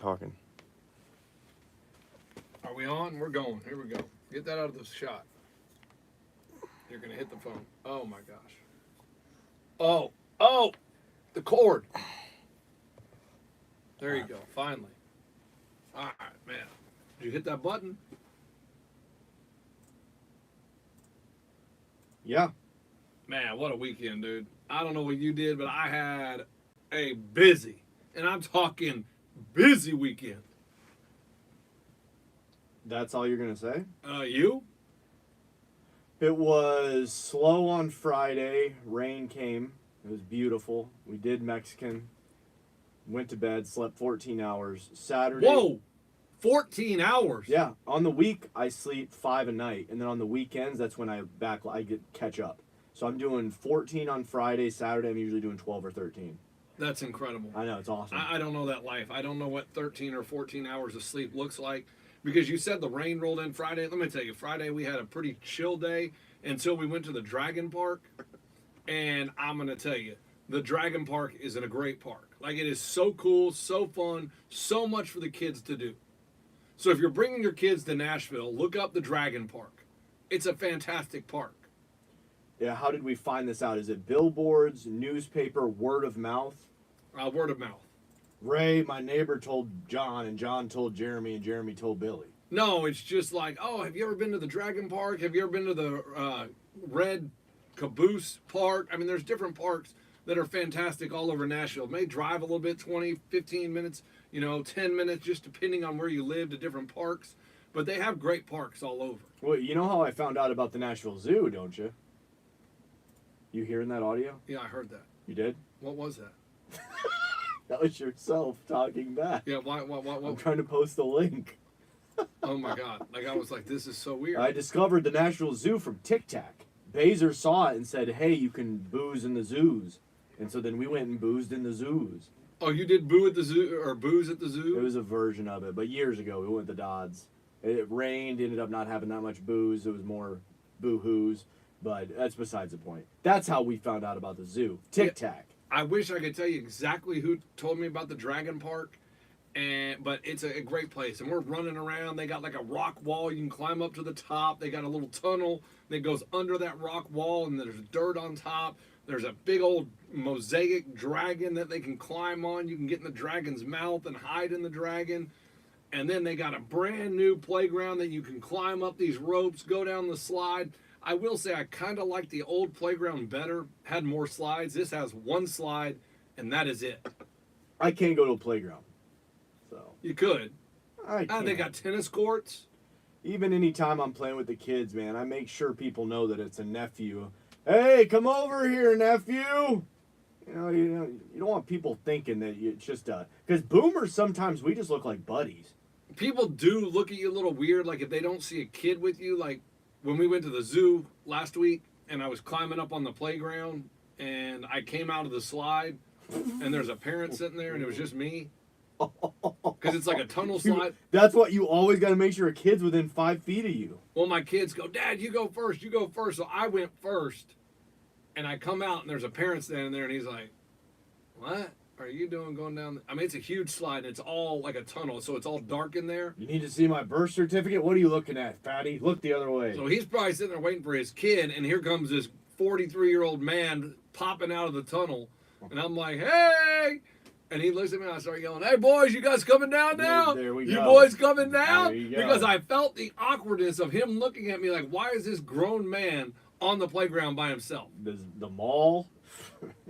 Talking. Are we on? We're going. Here we go. Get that out of the shot. You're going to hit the phone. Oh, my gosh. Oh, the cord. There you go. Finally. All right, man. Did you hit that button? Yeah. Man, what a weekend, dude. I don't know what you did, but I had a busy, and I'm talking busy weekend. That's all you're gonna say? You? It was slow on Friday. Rain came. It was beautiful. We did Mexican. Went to bed. Slept 14 hours. Saturday. Whoa! 14 hours? Yeah. On the week, I sleep 5 a night, and then on the weekends, that's when I get catch up. So I'm doing 14 on Friday. Saturday, I'm usually doing 12 or 13. That's incredible. I know, it's awesome. I don't know that life. I don't know what 13 or 14 hours of sleep looks like because you said the rain rolled in Friday. Let me tell you, Friday we had a pretty chill day until we went to the Dragon Park. And I'm going to tell you, the Dragon Park is in a great park. Like, it is so cool, so fun, so much for the kids to do. So if you're bringing your kids to Nashville, look up the Dragon Park. It's a fantastic park. Yeah, how did we find this out? Is it billboards, newspaper, word of mouth? Word of mouth. Ray, my neighbor, told John, and John told Jeremy, and Jeremy told Billy. No, it's just like, oh, have you ever been to the Dragon Park? Have you ever been to the Red Caboose Park? I mean, there's different parks that are fantastic all over Nashville. It may drive a little bit, 20, 15 minutes, 10 minutes, just depending on where you live to different parks. But they have great parks all over. Well, you know how I found out about the Nashville Zoo, don't you? You hearing that audio? Yeah, I heard that. You did? What was that? That was yourself talking back. Yeah, why? I'm trying to post a link. Oh, my God. Like, I was like, this is so weird. I discovered the Nashville Zoo from Tic Tac. Baser saw it and said, hey, you can booze in the zoos. And so then we went and boozed in the zoos. Oh, you did boo at the zoo, or booze at the zoo? It was a version of it, but years ago we went to Dodds. It rained, ended up not having that much booze. It was more boo-hoos, but that's besides the point. That's how we found out about the zoo. Tic Tac. I wish I could tell you exactly who told me about the Dragon Park, but it's a great place. And we're running around. They got like a rock wall. You can climb up to the top. They got a little tunnel that goes under that rock wall, and there's dirt on top. There's a big old mosaic dragon that they can climb on. You can get in the dragon's mouth and hide in the dragon. And then they got a brand new playground that you can climb up these ropes, go down the slide. I will say I kind of like the old playground better. Had more slides. This has one slide, and that is it. I can't go to a playground. So You could. I can't. They got tennis courts. Even anytime I'm playing with the kids, man, I make sure people know that it's a nephew. Hey, come over here, nephew. You don't want people thinking that it's just because boomers sometimes we just look like buddies. People do look at you a little weird, like if they don't see a kid with you. Like when we went to the zoo last week, and I was climbing up on the playground, and I came out of the slide, and there's a parent sitting there, and it was just me. Because it's like a tunnel slide. That's what you always got to make sure a kid's within 5 feet of you. Well, my kids go, Dad, you go first. You go first. So I went first. And I come out, and there's a parent standing there, and he's like, what are you doing going down? I mean, it's a huge slide. And it's all like a tunnel, so it's all dark in there. You need to see my birth certificate? What are you looking at, fatty? Look the other way. So he's probably sitting there waiting for his kid, and here comes this 43-year-old man popping out of the tunnel. And I'm like, hey! And he looks at me and I start yelling, hey, boys, you guys coming down now? There we go. You boys coming down? There you go. Because I felt the awkwardness of him looking at me like, why is this grown man on the playground by himself? The mall,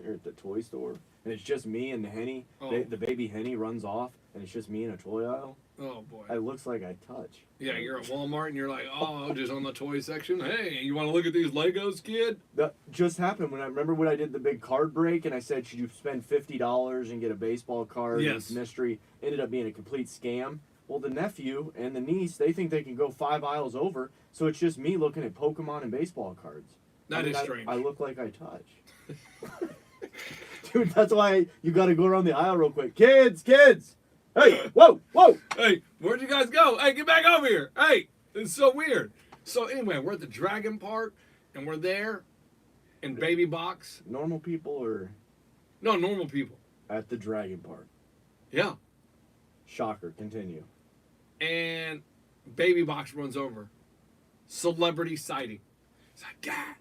you're at the toy store, and it's just me and the Henny. Oh. The baby Henny runs off, and it's just me in a toy aisle. Oh, boy. It looks like I touch. Yeah, you're at Walmart and you're like, oh, just on the toy section. Hey, you want to look at these Legos, kid? That just happened when I did the big card break, and I said, should you spend $50 and get a baseball card? Yes. And it's mystery. Ended up being a complete scam. Well, the nephew and the niece, they think they can go 5 aisles over, so it's just me looking at Pokemon and baseball cards. That is strange. I look like I touch. Dude, that's why you got to go around the aisle real quick. Kids! Hey, whoa! Hey, where'd you guys go? Hey, get back over here. Hey, it's so weird. So anyway, we're at the Dragon Park, and we're there in Baby Box. Normal people are No, normal people. at the Dragon Park. Yeah. Shocker. Continue. And Baby Box runs over. Celebrity sighting. He's like, Dad,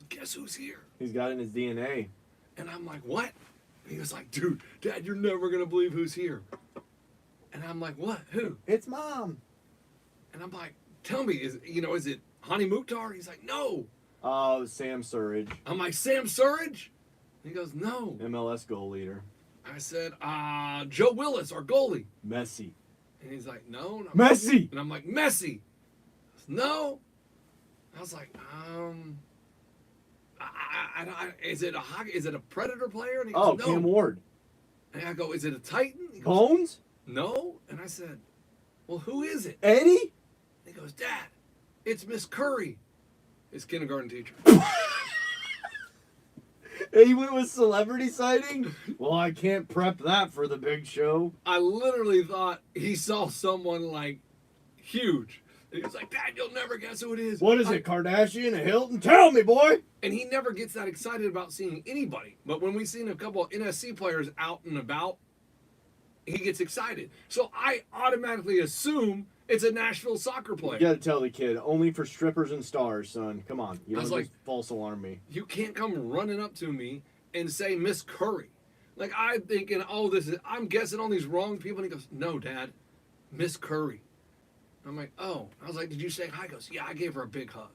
guess who's here? He's got it in his DNA. And I'm like, what? And he was like, dude, Dad, you're never going to believe who's here. And I'm like, what? Who? It's Mom. And I'm like, tell me, is it Hani Mukhtar? He's like, no. Oh, Sam Surridge, I'm like, Sam Surridge? And he goes, no. MLS goal leader. I said, Joe Willis, our goalie. Messi. And he's like, no. And Messi. And I'm like, Messi. No. I was like, is it a Predator player? And he goes, Oh, no. Cam Ward. And I go, is it a Titan? He goes, Bones. no. And I said, well, who is it? Eddie. And he goes, Dad, it's Miss Curry, his kindergarten teacher. He went with celebrity sighting? Well, I can't prep that for the big show. I literally thought he saw someone like huge. And he was like, Dad, you'll never guess who it is. What is it, Kardashian, a Hilton? Tell me, boy. And he never gets that excited about seeing anybody. But when we've seen a couple of NSC players out and about, he gets excited. So I automatically assume it's a Nashville soccer player. You gotta tell the kid, only for strippers and stars, son. Come on. You I don't was just like- false alarm me. You can't come running up to me and say Miss Curry. Like I'm thinking, I'm guessing all these wrong people. And he goes, no, Dad, Miss Curry. I'm like, oh. I was like, did you say hi? He goes, yeah, I gave her a big hug.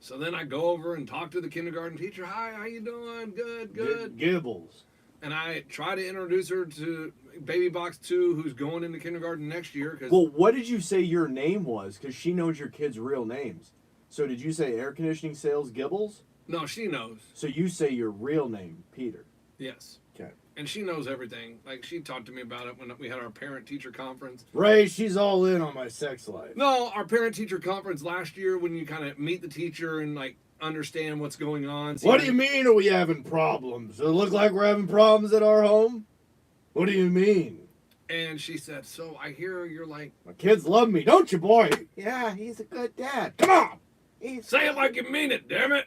So then I go over and talk to the kindergarten teacher. Hi, how you doing? Good. Gibbles. And I try to introduce her to Baby Box 2, who's going into kindergarten next year. Cause, Well, what did you say your name was? Because she knows your kids' real names. So did you say air conditioning sales Gibbles? no, she knows. So you say your real name, Peter. Yes. Okay. And she knows everything. Like, she talked to me about it when we had our parent-teacher conference. Ray, she's all in on my sex life. No, our parent-teacher conference last year when you kind of meet the teacher and, like, understand what's going on. What do you mean are we having problems? Does it look like we're having problems at our home? What do you mean? And she said, so I hear you're like, My kids love me, don't you, boy? Yeah, he's a good dad. Come on. say it like you mean it, damn it.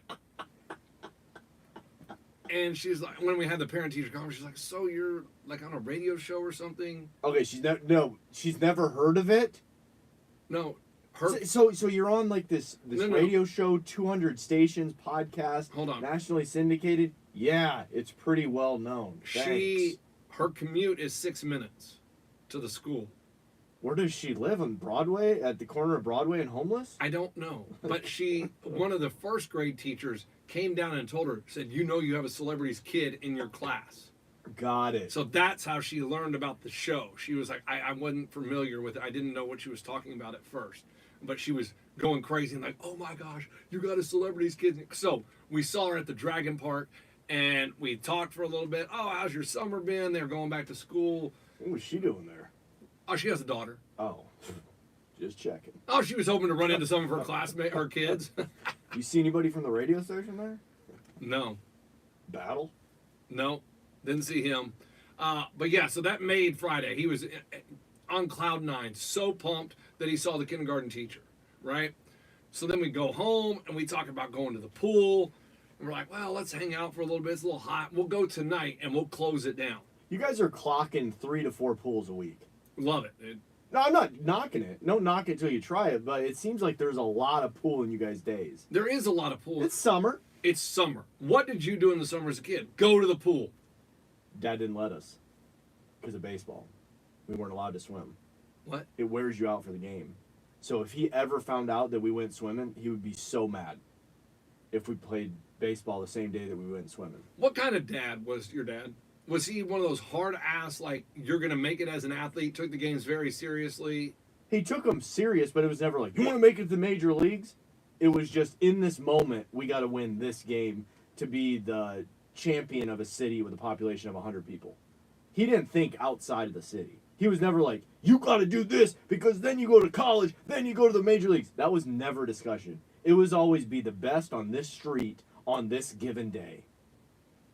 And she's like, when we had the parent-teacher conference, she's like, so you're, like, on a radio show or something? Okay, she's never heard of it. No, her... So you're on like this No. radio show, 200 stations, podcast, Hold on. nationally syndicated. Yeah, it's pretty well known. Thanks. Her commute is 6 minutes to the school. Where does she live? On Broadway, at the corner of Broadway and Homeless? I don't know. But one of the first grade teachers came down and told her, said, you have a celebrity's kid in your class. Got it. So that's how she learned about the show. She was like, I wasn't familiar with it. I didn't know what she was talking about at first. But she was going crazy and like, oh my gosh, you got a celebrity's kid. So we saw her at the Dragon Park and we talked for a little bit. Oh, how's your summer been? They're going back to school. What was she doing there? Oh, she has a daughter. Oh, just checking. Oh, she was hoping to run into some of her classmates, her kids. You see anybody from the radio station there? No. Battle? No, didn't see him. But yeah, so that made Friday. He was on cloud nine, so pumped that he saw the kindergarten teacher, right? So then we go home and we talk about going to the pool. And we're like, well, let's hang out for a little bit. It's a little hot. We'll go tonight and we'll close it down. You guys are clocking 3 to 4 pools a week. Love it, dude. No, I'm not knocking it. Don't knock it till you try it, but it seems like there's a lot of pool in you guys' days. There is a lot of pool. It's summer. It's summer. What did you do in the summer as a kid? Go to the pool. Dad didn't let us because of baseball. We weren't allowed to swim. What? It wears you out for the game. So if he ever found out that we went swimming, he would be so mad if we played baseball the same day that we went swimming. What kind of dad was your dad? Was he one of those hard-ass, like, you're going to make it as an athlete, took the games very seriously? He took them serious, but it was never like, you want to make it to the major leagues? It was just, in this moment, we got to win this game to be the champion of a city with a population of 100 people. He didn't think outside of the city. He was never like, you got to do this because then you go to college, then you go to the major leagues. That was never discussion. It was always be the best on this street on this given day.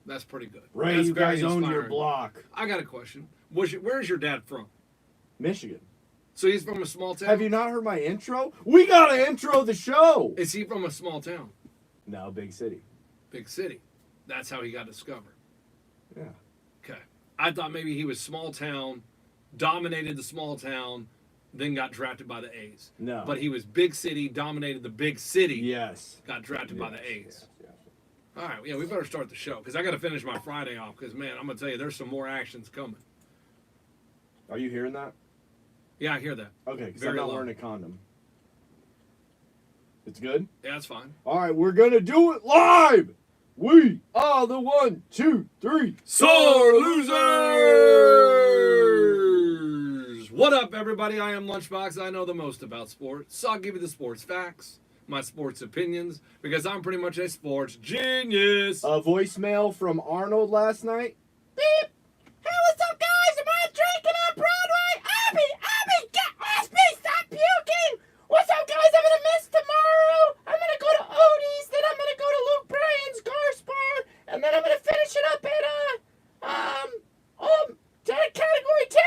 That's pretty good. Ray, That's you very guys own your inspiring. block. I got a question. Where's your dad from? Michigan. So he's from a small town? Have you not heard my intro? We got to intro the show. Is he from a small town? No, big city. Big city. That's how he got discovered. Yeah. Okay. I thought maybe he was small town, dominated the small town, then got drafted by the A's. No. But he was big city, dominated the big city, Yes. got drafted by the A's. Yes, yes. All right, yeah, we better start the show because I got to finish my Friday off because, man, I'm going to tell you, there's some more actions coming. Are you hearing that? Yeah, I hear that. Okay, because I'm Very not low. wearing a condom. It's good? Yeah, that's fine. All right, we're going to do it live. We are the 1, 2, 3. Sore losers! What up, everybody? I am Lunchbox. I know the most about sports, so I'll give you the sports facts, my sports opinions, because I'm pretty much a sports genius. A voicemail from Arnold last night. Beep! Hey, what's up, guys? Am I drinking on Broadway? Abby, get off me! Stop puking! What's up, guys? I'm gonna miss tomorrow. I'm gonna go to Odie's, then I'm gonna go to Luke Bryan's Cars Bar, and then I'm gonna finish it up at category 10.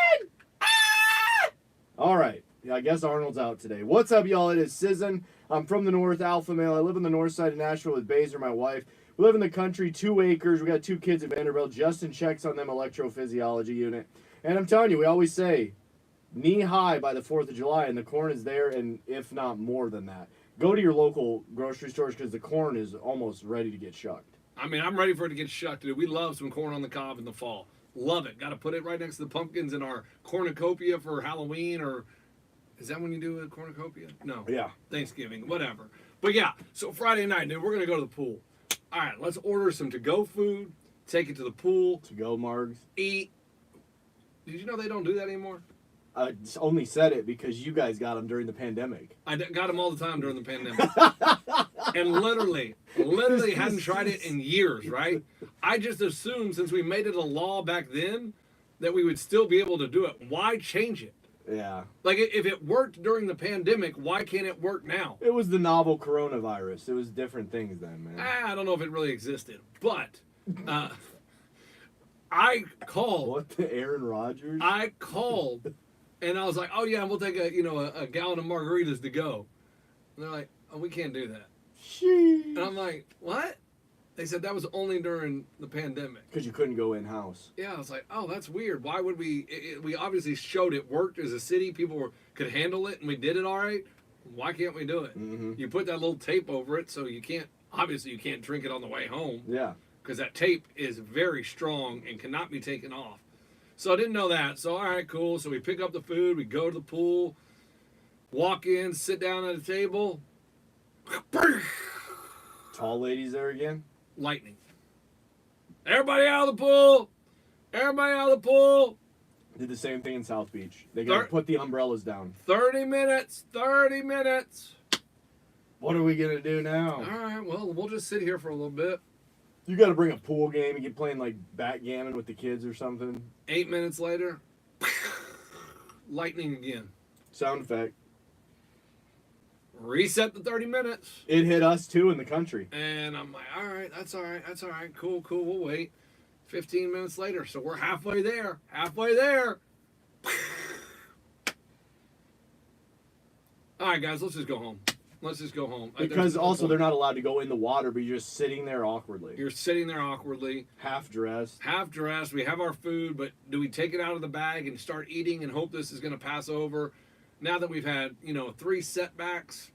Ah! All right. Yeah, I guess Arnold's out today. What's up, y'all? It is Sizzin. I'm from the North, Alpha Male. I live on the north side of Nashville with Baser, my wife. We live in the country, 2 acres. We got 2 kids at Vanderbilt. Justin checks on them electrophysiology unit. And I'm telling you, we always say knee high by the 4th of July, and the corn is there, and if not more than that. Go to your local grocery stores because the corn is almost ready to get shucked. I mean, I'm ready for it to get shucked, dude. We love some corn on the cob in the fall. Love it. Got to put it right next to the pumpkins in our cornucopia for Halloween, or is that when you do a cornucopia? No. Yeah. Thanksgiving, whatever. But yeah, so Friday night, dude, we're going to go to the pool. All right, let's order some to-go food, take it to the pool, To go, Margs. eat. Did you know they don't do that anymore? I only said it because you guys got them during the pandemic. I got them all the time during the pandemic. And literally hadn't tried it in years, right? I just assumed since we made it a law back then that we would still be able to do it. Why change it? Yeah. Like, if it worked during the pandemic, why can't it work now? It was the novel coronavirus. It was different things then, man. I don't know if it really existed. But I called. What, the Aaron Rodgers? I called, and I was like, "Oh yeah, we'll take a gallon of margaritas to go." And they're like, "Oh, we can't do that." And I'm like, "What?" They said that was only during the pandemic. Because you couldn't go in-house. Yeah, I was like, "Oh, that's weird. Why would we?" We obviously showed it worked as a city. People could handle it, and we did it all right. Why can't we do it? Mm-hmm. You put that little tape over it, so you can't. Obviously, you can't drink it on the way home. Yeah. Because that tape is very strong and cannot be taken off. So I didn't know that. So, all right, cool. So we pick up the food, we go to the pool, walk in, sit down at a table. Tall ladies there again? Lightning. Everybody out of the pool! Everybody out of the pool! Did the same thing in South Beach. They got to put the umbrellas down. 30 minutes! 30 minutes! What are we going to do now? All right, well, we'll just sit here for a little bit. You got to bring a pool game and get playing like backgammon with the kids or something. 8 minutes later, lightning again. Sound effect. Reset the 30 minutes. It hit us too in the country. And I'm like, all right, that's all right. Cool, we'll wait. 15 minutes later, so we're halfway there. All right, guys, let's just go home. Because also they're not allowed to go in the water, but you're just sitting there awkwardly. You're sitting there awkwardly. Half dressed. We have our food, but do we take it out of the bag and start eating and hope this is going to pass over? Now that we've had, 3 setbacks.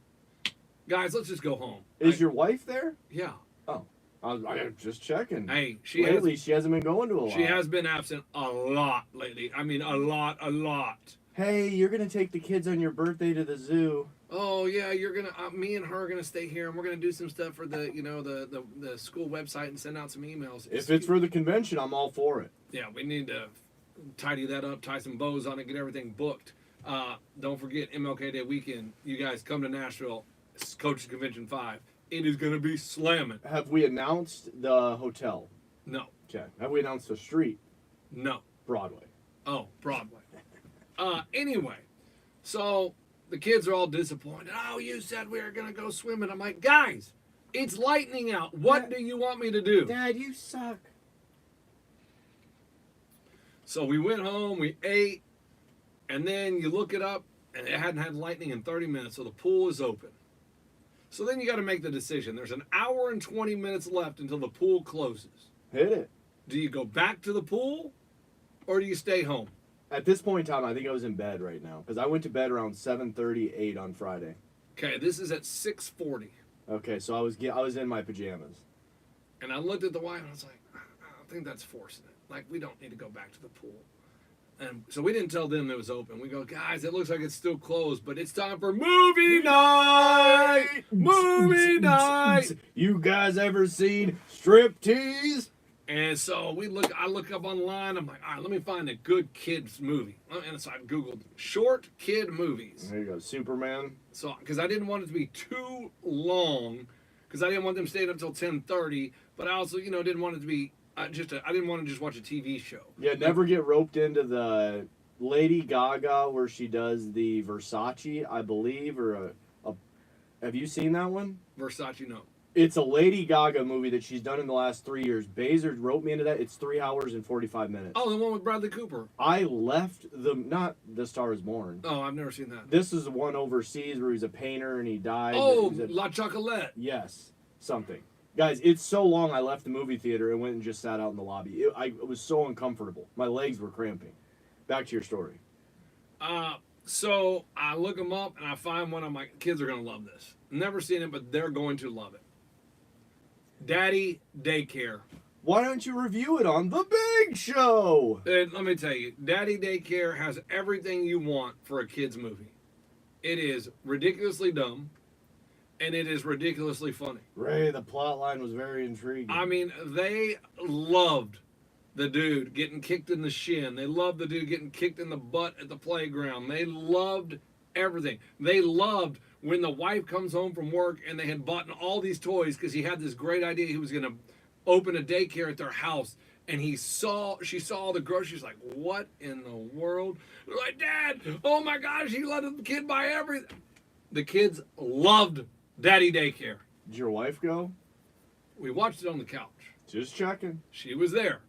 Guys, let's just go home. Is your wife there? Yeah. Oh. I'm just checking. Hey, she hasn't been going to a lot. She has been absent a lot lately. I mean, a lot. Hey, you're going to take the kids on your birthday to the zoo. Oh yeah, you're gonna. Me and her are gonna stay here, and we're gonna do some stuff for the, the school website and send out some emails. If it's for the convention, I'm all for it. Yeah, we need to tidy that up, tie some bows on it, get everything booked. Don't forget MLK Day weekend. You guys come to Nashville, Coaches Convention 5. It is gonna be slamming. Have we announced the hotel? No. Okay. Have we announced the street? No. Broadway. Oh, Broadway. Anyway, so. The kids are all disappointed. Oh, you said we were going to go swimming. I'm like, guys, it's lightning out. What do you want me to do? Dad, you suck. So we went home, we ate, and then you look it up, and it hadn't had lightning in 30 minutes, so the pool is open. So then you got to make the decision. There's an hour and 20 minutes left until the pool closes. Hit it. Do you go back to the pool, or do you stay home? At this point in time, I think I was in bed right now because I went to bed around 7:30, 8 on Friday. Okay, this is at 6:40. Okay, so I was in my pajamas. And I looked at the wife and I was like, I think that's forcing it. Like, we don't need to go back to the pool. And so we didn't tell them it was open. We go, guys, it looks like it's still closed, but it's time for movie night! Movie night! You guys ever seen striptease? And so I look up online. I'm like, all right, let me find a good kids movie. And so I Googled short kid movies. There you go, Superman. So, because I didn't want it to be too long, because I didn't want them staying up till 10:30, but I also, didn't want it to be I didn't want to just watch a TV show. Yeah, never get roped into the Lady Gaga where she does the Versace, I believe, or have you seen that one? Versace, no. It's a Lady Gaga movie that she's done in the last 3 years. Bazer wrote me into that. It's 3 hours and 45 minutes. Oh, the one with Bradley Cooper. I left not The Star Is Born. Oh, I've never seen that. This is the one overseas where he's a painter and he died. Oh, La Chocolate. Yes, something. Guys, it's so long I left the movie theater and went and just sat out in the lobby. It was so uncomfortable. My legs were cramping. Back to your story. So I look them up and I find one of my kids are going to love this. Never seen it, but they're going to love it. Daddy Daycare. Why don't you review it on The Big Show? And let me tell you, Daddy Daycare has everything you want for a kid's movie. It is ridiculously dumb, and it is ridiculously funny. Ray, the plot line was very intriguing. I mean, they loved the dude getting kicked in the shin. They loved the dude getting kicked in the butt at the playground. They loved everything. They loved when the wife comes home from work and they had bought all these toys because he had this great idea he was going to open a daycare at their house. And she saw all the groceries, like, what in the world? They're like, Dad, oh my gosh, he let the kid buy everything. The kids loved Daddy Daycare. Did your wife go? We watched it on the couch. Just checking. She was there.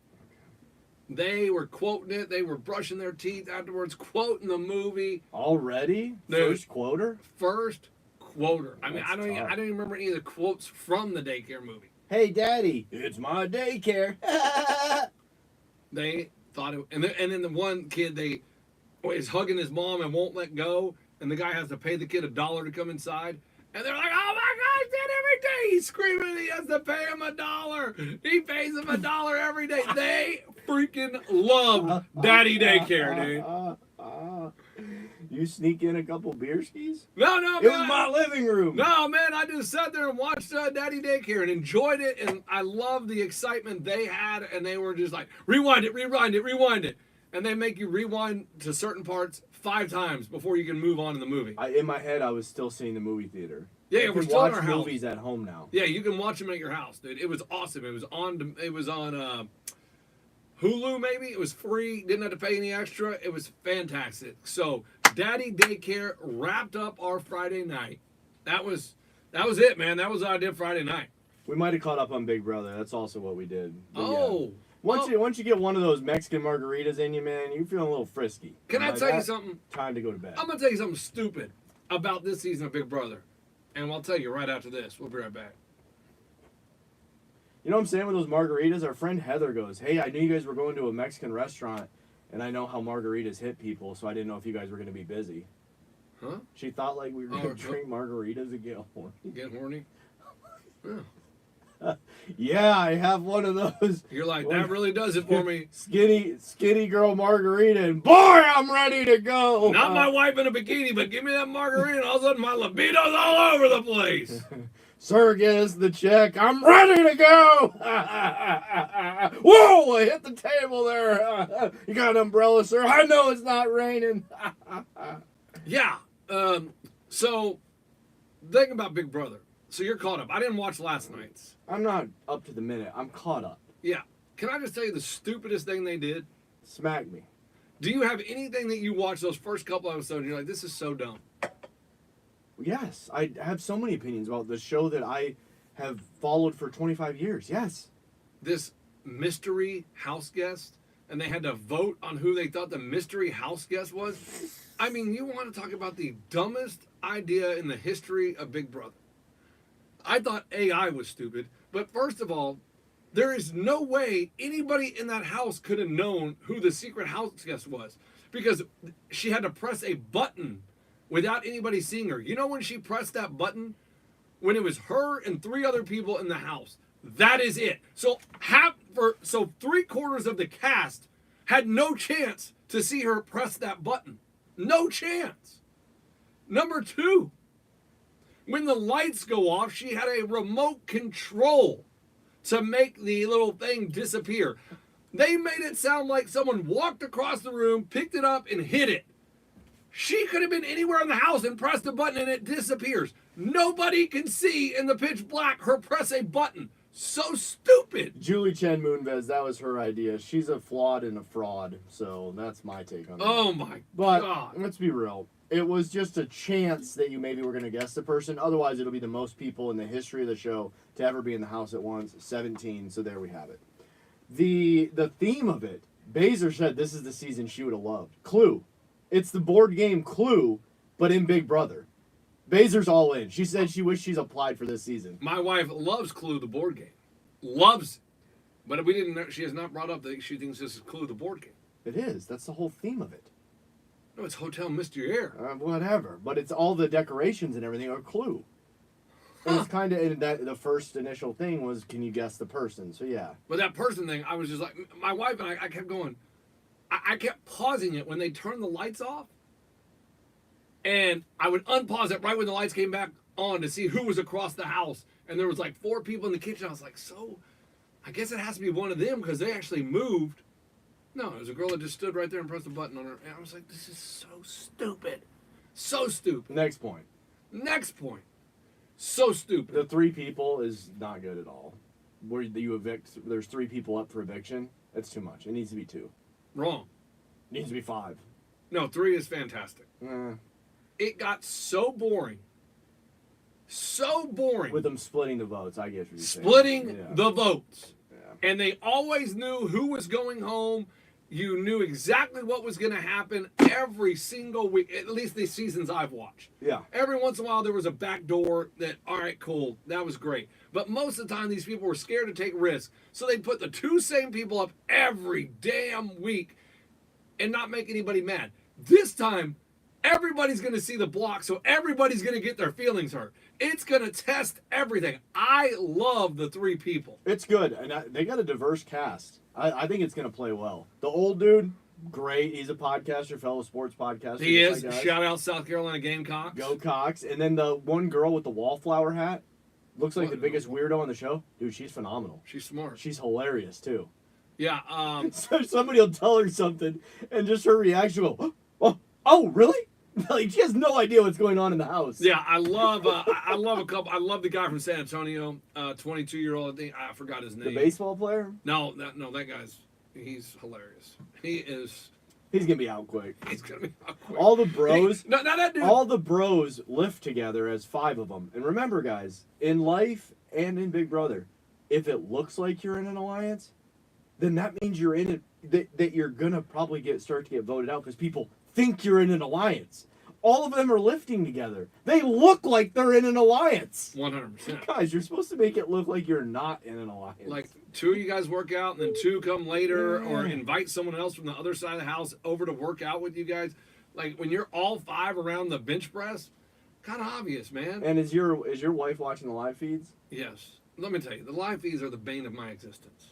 They were quoting it. They were brushing their teeth afterwards, quoting the movie. Already? Dude. First quoter? First quoter. I mean, That's I don't tough. even remember any of the quotes from the daycare movie. Hey, Daddy, it's my daycare. They thought it, and then the one kid is hugging his mom and won't let go, and the guy has to pay the kid $1 to come inside. And they're like, oh my gosh, Dad, every day he's screaming he has to pay him $1. He pays him $1 every day. They freaking love Daddy Daycare, dude. You sneak in a couple beer skis? No, It was my living room. No, man, I just sat there and watched Daddy Daycare and enjoyed it, and I loved the excitement they had, and they were just like, rewind it, rewind it, rewind it. And they make you rewind to certain parts 5 times before you can move on in the movie. In my head, I was still seeing the movie theater. Yeah, You we're can still watch in our house. movies at home now. Yeah, you can watch them at your house, dude. It was awesome. It was on Hulu, maybe. It was free. Didn't have to pay any extra. It was fantastic. So, Daddy Daycare wrapped up our Friday night. That was it, man. That was what I did Friday night. We might have caught up on Big Brother. That's also what we did. But yeah. Oh. Once you get one of those Mexican margaritas in you, man, you're feeling a little frisky. Can I Like tell you that, something? Time to go to bed. I'm going to tell you something stupid about this season of Big Brother. And I'll tell you right after this. We'll be right back. You know what I'm saying with those margaritas? Our friend Heather goes, hey, I knew you guys were going to a Mexican restaurant, and I know how margaritas hit people, so I didn't know if you guys were going to be busy. Huh? She thought like we were Oh, going to drink margaritas and get horny. Get horny? Yeah. Yeah, I have one of those You're like, that really does it for me. skinny girl margarita, and boy, I'm ready to go. Not my wife in a bikini, but give me that margarita, and all of a sudden my libido's all over the place. Sir, get us the check. I'm ready to go. Whoa, I hit the table there. You got an umbrella, sir? I know it's not raining. Yeah. So, think about Big Brother. So you're caught up. I didn't watch last night's. I'm not up to the minute. I'm caught up. Yeah. Can I just tell you the stupidest thing they did? Smack me. Do you have anything that you watched those first couple episodes and you're like, this is so dumb? Yes, I have so many opinions about the show that I have followed for 25 years. Yes. This mystery house guest, and they had to vote on who they thought the mystery house guest was. I mean, you want to talk about the dumbest idea in the history of Big Brother. I thought AI was stupid, but first of all, There is no way anybody in that house could have known who the secret house guest was because she had to press a button without anybody seeing her. You know when she pressed that button? When it was her and 3 other people in the house. That is it. So 3/4 of the cast had no chance to see her press that button. No chance. Number 2, when the lights go off, she had a remote control to make the little thing disappear. They made it sound like someone walked across the room, picked it up, and hit it. She could have been anywhere in the house and pressed a button and it disappears. Nobody can see in the pitch black her press a button. So stupid. Julie Chen Moonves, that was her idea. She's a flawed and a fraud, so that's my take on it. Oh my But God. let's be real. It was just a chance that you maybe were going to guess the person. Otherwise, it'll be the most people in the history of the show to ever be in the house at once. 17, so there we have it. The theme of it, Baszler said this is the season she would have loved. Clue. It's the board game Clue, but in Big Brother. Baszler's all in. She said she wished she's applied for this season. My wife loves Clue, the board game. Loves it. But we didn't know, she has not brought up that she thinks this is Clue, the board game. It is. That's the whole theme of it. No, it's Hotel Mystery Air. Whatever. But it's all the decorations and everything are Clue. And it's kind of the first initial thing was, can you guess the person? So yeah. But that person thing, I was just like, my wife and I kept going. I kept pausing it when they turned the lights off. And I would unpause it right when the lights came back on to see who was across the house. And there was like 4 people in the kitchen. I was like, so I guess it has to be one of them because they actually moved. No, it was a girl that just stood right there and pressed a button on her. And I was like, this is so stupid. So stupid. Next point. Next point. So stupid. The 3 people is not good at all. Where you evict, there's 3 people up for eviction. That's too much. It needs to be 2. Wrong. It needs to be 5. No, 3 is fantastic. Eh. It got so boring. So boring. With them splitting the votes, I get what you're saying. Splitting Yeah. the votes. Yeah. And they always knew who was going home. You knew exactly what was going to happen every single week, at least the seasons I've watched. Yeah. Every once in a while, there was a back door that, all right, cool, that was great. But most of the time, these people were scared to take risks. So they'd put the 2 same people up every damn week and not make anybody mad. This time, everybody's going to see the block, so everybody's going to get their feelings hurt. It's going to test everything. I love the 3 people. It's good. And they got a diverse cast. I think it's going to play well. The old dude, great. He's a podcaster, fellow sports podcaster. He is. just like us. Shout out South Carolina Gamecocks. Go Cox. And then the one girl with the wallflower hat, looks like What? the biggest weirdo on the show. Dude, she's phenomenal. She's smart. She's hilarious, too. Yeah. So somebody will tell her something, and just her reaction will, oh, really? Like, she has no idea what's going on in the house. Yeah, I love I love a couple. I love the guy from San Antonio, 22-year-old. I forgot his name. The baseball player? No, that guy's he's hilarious. He is. He's going to be out quick. He's gonna be out quick. All the bros, No, that dude. all the bros lift together as 5 of them. And remember, guys, in life and in Big Brother, if it looks like you're in an alliance, then that means you're in it, that you're going to probably start to get voted out because people think you're in an alliance. All of them are lifting together. They look like they're in an alliance. 100%. Guys, you're supposed to make it look like you're not in an alliance. Like 2 of you guys work out, and then 2 come later, or invite someone else from the other side of the house over to work out with you guys. Like when you're all 5 around the bench press, kind of obvious, man. And is your wife watching the live feeds? Yes. Let me tell you, the live feeds are the bane of my existence.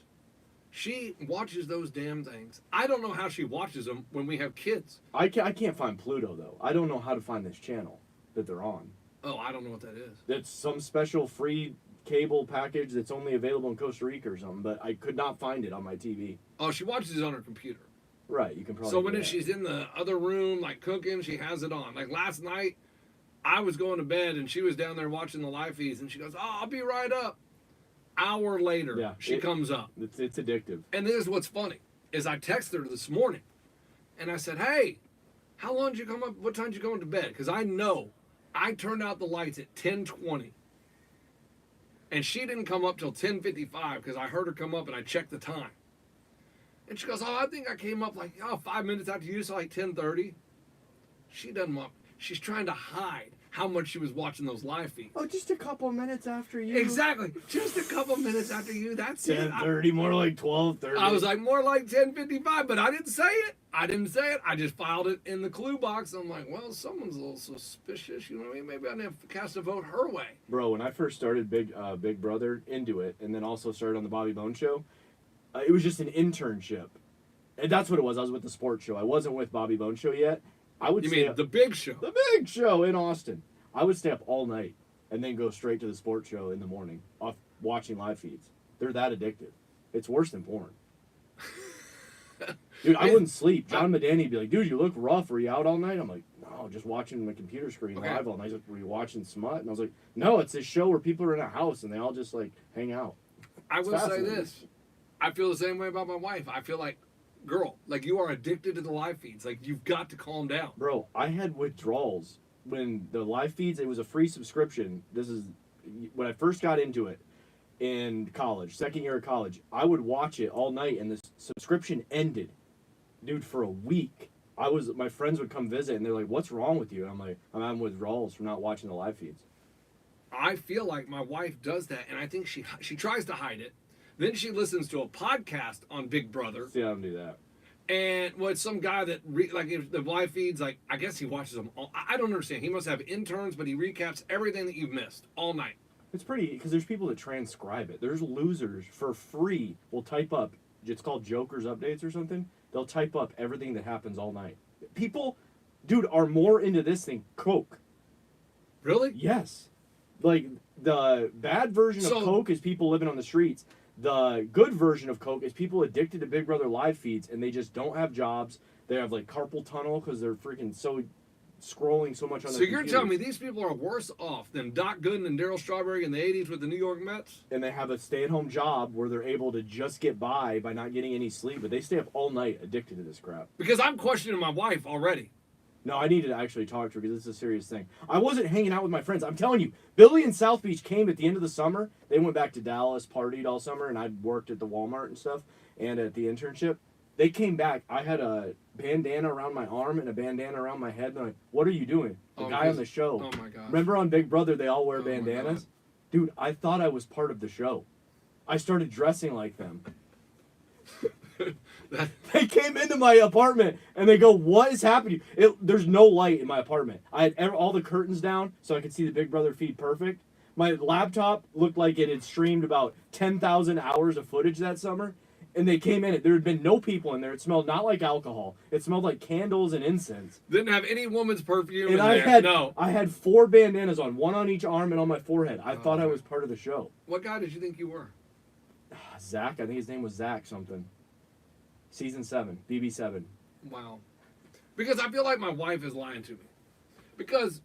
She watches those damn things. I don't know how she watches them when we have kids. I can't find Pluto, though. I don't know how to find this channel that they're on. Oh, I don't know what that is. It's some special free cable package that's only available in Costa Rica or something, but I could not find it on my TV. Oh, she watches it on her computer. Right, you can probably So when do that. she's in the other room, like cooking, she has it on. Like last night, I was going to bed and she was down there watching the live feeds, and she goes, "Oh, I'll be right up." Hour later, Yeah, she comes up. It's addictive. And this is what's funny, is I texted her this morning, and I said, "Hey, how long did you come up? What time did you go into bed?" Because I know I turned out the lights at 10:20. And she didn't come up till 10:55 because I heard her come up and I checked the time. And she goes, "Oh, I think I came up like 5 minutes after you, so like 10:30. She doesn't want. She's trying to hide. how much she was watching those live feeds. Oh, just a couple minutes after you. Exactly. Just a couple minutes after you. That's it. 10:30, more like 12:30. I was like, more like 10:55, but I didn't say it. I just filed it in the clue box. I'm like, well, someone's a little suspicious. You know what I mean? Maybe I need to cast a vote her way. Bro, when I first started Big Brother into it, and then also started on the Bobby Bones show, it was just an internship. And that's what it was. I was with the sports show. I wasn't with Bobby Bones show yet. I would You stay mean up, the big show? the big show in Austin. I would stay up all night and then go straight to the sports show in the morning off watching live feeds. They're that addictive. It's worse than porn. Dude, I wouldn't sleep. John Madani would be like, dude, you look rough. Were you out all night? I'm like, no, just watching my computer screen Okay. live all night. He's like, were you watching smut? And I was like, no, it's this show where people are in a house and they all just like hang out. I will say fascinating. this. I feel the same way about my wife. I feel like, girl, like you are addicted to the live feeds. Like you've got to calm down. Bro, I had withdrawals when the live feeds, it was a free subscription. This is when I first got into it in college, second year of college. I would watch it all night and the subscription ended. Dude, for a week. My friends would come visit and they're like, what's wrong with you? And I'm like, I'm having withdrawals from not watching the live feeds. I feel like my wife does that, and I think she tries to hide it. Then she listens to a podcast on Big Brother, See, I don't do that. and well, it's some guy that like if the live feeds, like I guess he watches them all. I don't understand. He must have interns, but he recaps everything that you've missed all night. It's pretty, because there's people that transcribe it. There's losers for free will type up, it's called Joker's Updates or something. They'll type up everything that happens all night. People, dude, are more into this than Coke. Really? Yes. Like, the bad version So- of Coke is people living on the streets. The good version of Coke is people addicted to Big Brother live feeds and they just don't have jobs. They have, like, carpal tunnel because they're freaking so scrolling so much on So their you're computers. telling me these people are worse off than Doc Gooden and Darryl Strawberry in the 80s with the New York Mets? And they have a stay-at-home job where they're able to just get by not getting any sleep, but they stay up all night addicted to this crap. Because I'm questioning my wife already. No, I need to actually talk to her because this is a serious thing. I wasn't hanging out with my friends. I'm telling you, Billy and South Beach came at the end of the summer. They went back to Dallas, partied all summer, and I worked at the Walmart and stuff and at the internship. They came back. I had a bandana around my arm and a bandana around my head. They're like, what are you doing? The Oh, guy on the show. Oh my gosh. Remember on Big Brother, they all wear Oh my bandanas? God. Dude, I thought I was part of the show. I started dressing like them. They came into my apartment and they go, what is happening? There's no light in my apartment. I had all the curtains down so I could see the Big Brother feed perfect. My laptop looked like it had streamed about 10,000 hours of footage that summer. And they came in. There had been no people in there. It smelled not like alcohol. It smelled like candles and incense. Didn't have any woman's perfume And in I there. had I had 4 bandanas on, one on each arm and on my forehead. I thought I was part of the show. What guy did you think you were? Zach, I think his name was Zach something. Season 7, BB7. Wow. Because I feel like my wife is lying to me. Because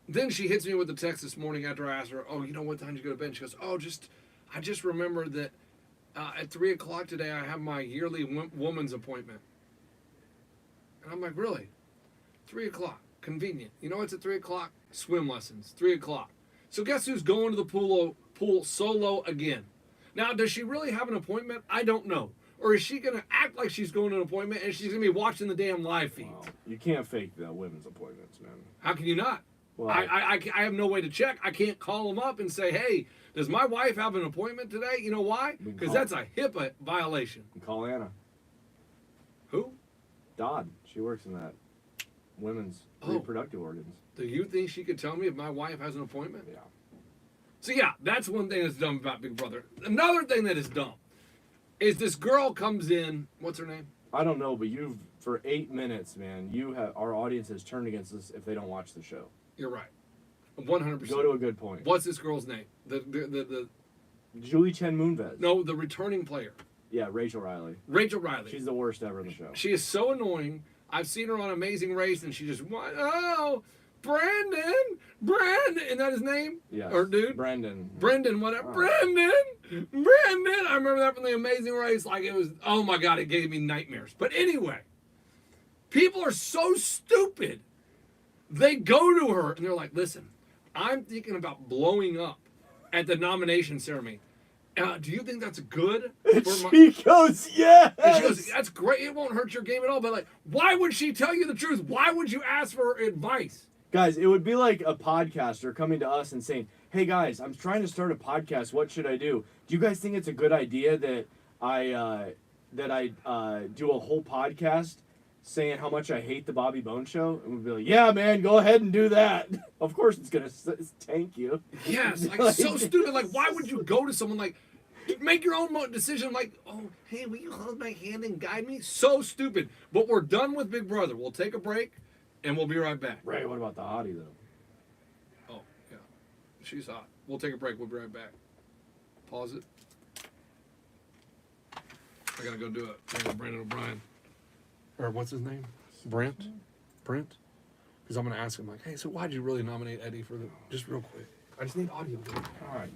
then she hits me with a text this morning after I asked her, oh, you know what time did you go to bed? She goes, oh, I just remembered that at 3 o'clock today I have my yearly woman's appointment. And I'm like, really? 3 o'clock. Convenient. You know what's at 3 o'clock? Swim lessons. 3 o'clock. So guess who's going to the pool solo again? Now, does she really have an appointment? I don't know. Or is she going to act like she's going to an appointment and she's going to be watching the damn live feeds? Wow. You can't fake the women's appointments, man. How can you not? Well, I have no way to check. I can't call them up and say, hey, does my wife have an appointment today? You know why? We can Because call- that's a HIPAA violation. call Anna. Who? Dodd. She works in that women's Oh. reproductive organs. Do you think she could tell me if my wife has an appointment? Yeah. So yeah, that's one thing that's dumb about Big Brother. Another thing that is dumb is this girl comes in. What's her name? I don't know, but for 8 minutes, man, our audience has turned against us if they don't watch the show. You're right. 100%. Go to a good point. What's this girl's name? The Julie Chen Moonves. no, the returning player. Yeah, Rachel Riley. Rachel Riley. She's the worst ever in the show. She is so annoying. I've seen her on Amazing Race, and she just oh, Brandon, isn't that his name? Yes. Or dude, Brendan. Brendan, whatever. Oh. Brendan. I remember that from the Amazing Race. Like it was. Oh my God, it gave me nightmares. But anyway, people are so stupid. They go to her and they're like, "Listen, I'm thinking about blowing up at the nomination ceremony. Do you think that's good?" She goes, yes! And she goes, that's great. It won't hurt your game at all. But like, why would she tell you the truth? Why would you ask for her advice? Guys, it would be like a podcaster coming to us and saying, "Hey guys, I'm trying to start a podcast. What should I do? Do you guys think it's a good idea that I do a whole podcast saying how much I hate the Bobby Bone Show?" And we'd be like, "Yeah, man, go ahead and do that." Of course, it's gonna tank you. Yes, like so stupid. Like, why would you go to someone like, make your own decision? Like, oh, hey, will you hold my hand and guide me? So stupid. But we're done with Big Brother. We'll take a break, and we'll be right back. Ray, what about the hottie though? Oh, yeah, she's hot. We'll take a break. We'll be right back. Pause it. I gotta go do it. I got Brandon O'Brien. Or what's his name? Brent? Because I'm gonna ask him like, hey, so why'd you really nominate Eddie for the? Just real quick. I just need audio. All right.